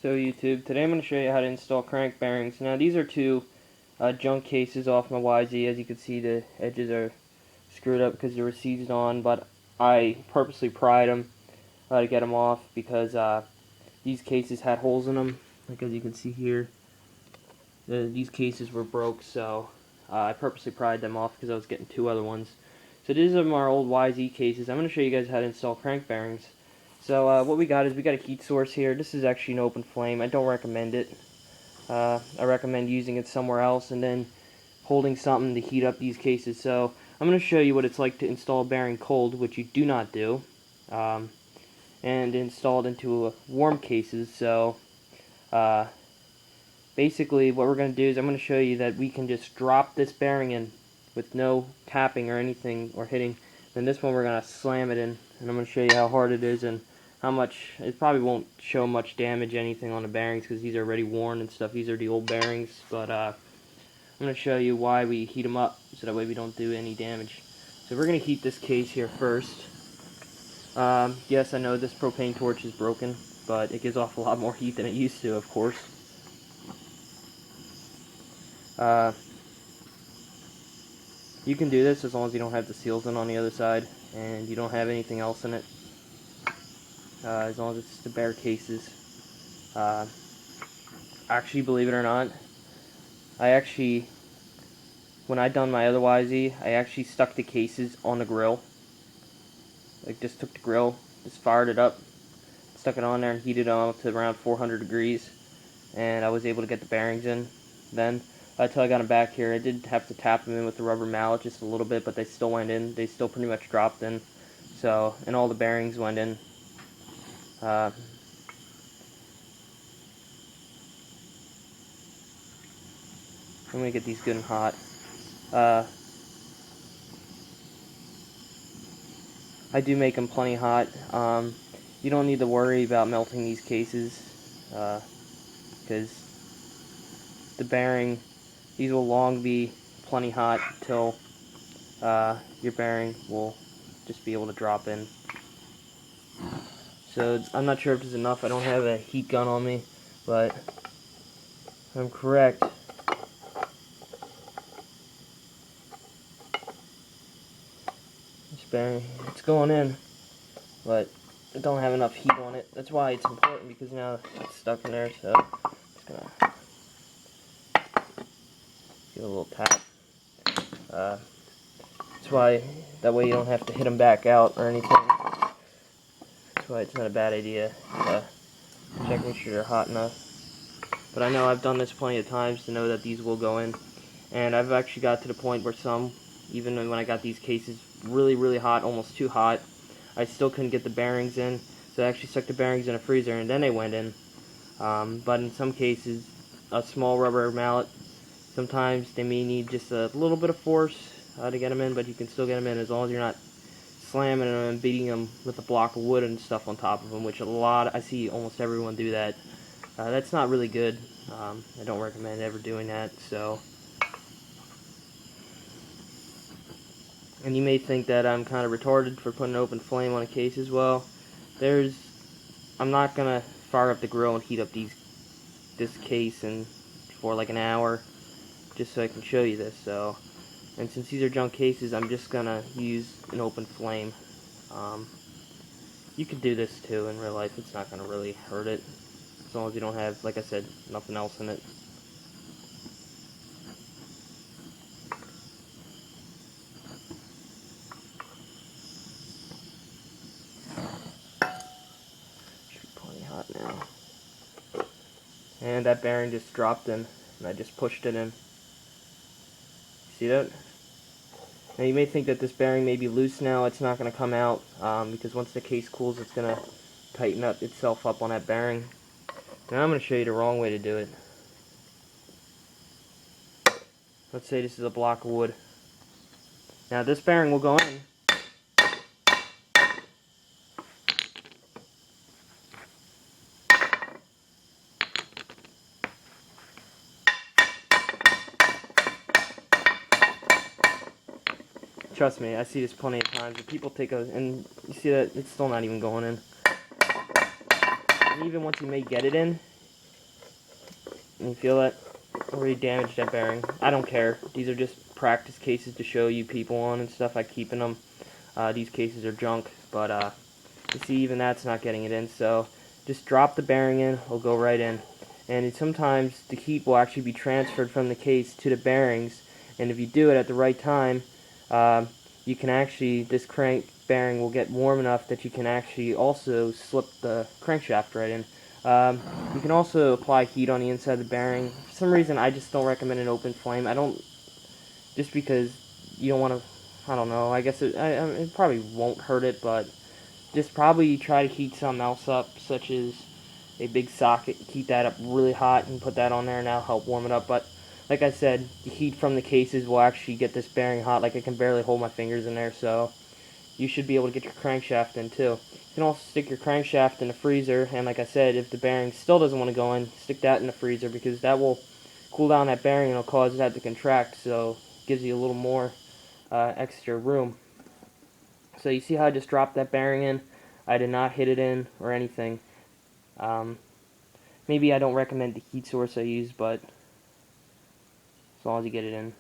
So YouTube, today I'm going to show you how to install crank bearings. Now these are two junk cases off my YZ. As you can see, the edges are screwed up because they were seized on, but I purposely pried them to get them off because these cases had holes in them. Like as you can see here, these cases were broke, so I purposely pried them off because I was getting two other ones. So these are our old YZ cases. I'm going to show you guys how to install crank bearings. So what we got is we got a heat source here. This is actually an open flame. I don't recommend it. I recommend using it somewhere else and then holding something to heat up these cases. So I'm going to show you what it's like to install a bearing cold, which you do not do, and install it into warm cases. So basically what we're going to do is I'm going to show you that we can just drop this bearing in with no tapping or anything or hitting. Then this one we're going to slam it in, and I'm going to show you how hard it is and how much. It probably won't show much damage anything on the bearings because these are already worn and stuff. These are the old bearings, but I'm going to show you why we heat them up so that way we don't do any damage. So we're going to heat this case here first. Yes, I know this propane torch is broken, but it gives off a lot more heat than it used to, of course. You can do this as long as you don't have the seals in on the other side and you don't have anything else in it. As long as it's the bare cases. Actually, believe it or not, when I done my other YZ, I actually stuck the cases on the grill. Like, just took the grill, just fired it up, stuck it on there and heated it on to around 400 degrees. And I was able to get the bearings in then. Until I got them back here, I did have to tap them in with the rubber mallet just a little bit, but they still went in. They still pretty much dropped in. So, and all the bearings went in. I'm going to get these good and hot. I do make them plenty hot. You don't need to worry about melting these cases because the bearing, these will long be plenty hot until your bearing will just be able to drop in. So I'm not sure if there's enough. I don't have a heat gun on me, but if I'm correct, this bearing, it's going in, but I don't have enough heat on it. That's why it's important, because now it's stuck in there. So I'm just gonna give it a little tap. That's why, that way you don't have to hit them back out or anything. That's why it's not a bad idea. Check, make sure they're hot enough. But I know I've done this plenty of times to know that these will go in. And I've actually got to the point where some, even when I got these cases really, really hot, almost too hot, I still couldn't get the bearings in. So I actually stuck the bearings in a freezer and then they went in. But in some cases, a small rubber mallet, sometimes they may need just a little bit of force to get them in, but you can still get them in as long as you're not slamming them and beating them with a block of wood and stuff on top of them, which I see almost everyone do that. That's not really good. I don't recommend ever doing that. So, and you may think that I'm kind of retarded for putting an open flame on a case as well. I'm not gonna fire up the grill and heat up this case for like an hour just so I can show you this. So, and since these are junk cases, I'm just gonna use an open flame. You could do this too in real life. It's not gonna really hurt it as long as you don't have, like I said, nothing else in it. Should be plenty hot now. And that bearing just dropped in, and I just pushed it in. See that? Now you may think that this bearing may be loose now. It's not going to come out because once the case cools, it's going to tighten up itself up on that bearing. Now I'm going to show you the wrong way to do it. Let's say this is a block of wood. Now this bearing will go in. Trust me, I see this plenty of times. If people and you see that it's still not even going in. And even once you may get it in, You feel that? Already damaged that bearing. I don't care. These are just practice cases to show you people on and stuff. I keep in them. These cases are junk, but you see even that's not getting it in. So just drop the bearing in. It'll go right in. And sometimes the heat will actually be transferred from the case to the bearings. And if you do it at the right time, you can actually, this crank bearing will get warm enough that you can actually also slip the crankshaft right in. You can also apply heat on the inside of the bearing. For some reason, I just don't recommend an open flame. I don't, just because you don't want to, I don't know, I guess it probably won't hurt it, but just probably try to heat something else up, such as a big socket. Heat that up really hot and put that on there, and that'll help warm it up. But like I said, the heat from the cases will actually get this bearing hot. Like I can barely hold my fingers in there, so you should be able to get your crankshaft in too. You can also stick your crankshaft in the freezer, and like I said, if the bearing still doesn't want to go in, stick that in the freezer, because that will cool down that bearing and it'll cause that to contract, so it gives you a little more extra room. So you see how I just dropped that bearing in? I did not hit it in or anything. Um, Maybe I don't recommend the heat source I use, but as long as you get it in.